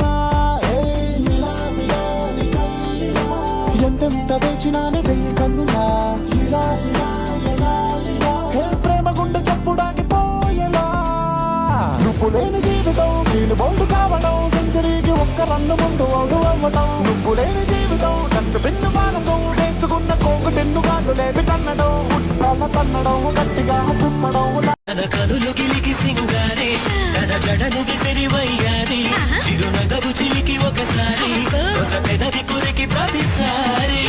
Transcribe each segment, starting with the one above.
కన్నా ఎంతెంత వేచినానే వెయ్యి కన్నులా ప్రేమ గుండె చెప్పుడానికి పోయేలా నువ్వు లేని జీవితం నేను బౌండు కావడం సెంచరీకి ఒక్క రన్ను ముందు అవుడు అవ్వడం నువ్వు లేని జీవితం డస్ట్ బిన్ను వాడటం వేసుకున్న కోకు టెన్ను కాళ్ళు లేపి తన్నడం ఫుట్బాల్ తన్నడం గట్టిగా తుమ్మడం తన కనులు గిలికి సింగారే తన జడను విసిరివయ్యారి చిరునగవు చిలికి ఒకసారి కొస పెదవి కురికి ప్రతిసారి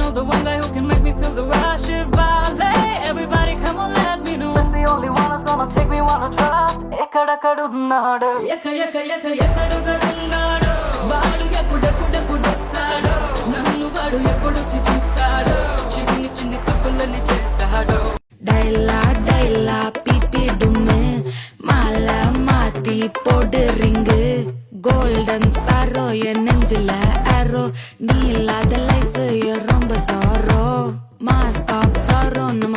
The one guy who can make me feel the rush. If I everybody come on, let me know. It's the only one that's gonna take me wanna try. ఎక్కడెక్కడున్నాడు ఎక్కడెక్కడున్నాడు వాడు ఎప్పుడెప్పుడెప్పుడొస్తాడు నన్ను వాడు ఎప్పుడొచ్చి చూస్తాడు చిన్ని చిన్ని తప్పులన్నీ చేస్తాడు డైలా డైలా పిపి డుమ్ము మాల மாத்தி போடு ரிங்கு கோல்டன் ஸ்பாரோ என் நெஞ்சில ஆரோ நீ இல்லாத லைஃப் ரொம்ப சாரோ மாஸ் ஆஃப் சாரோ நம்ம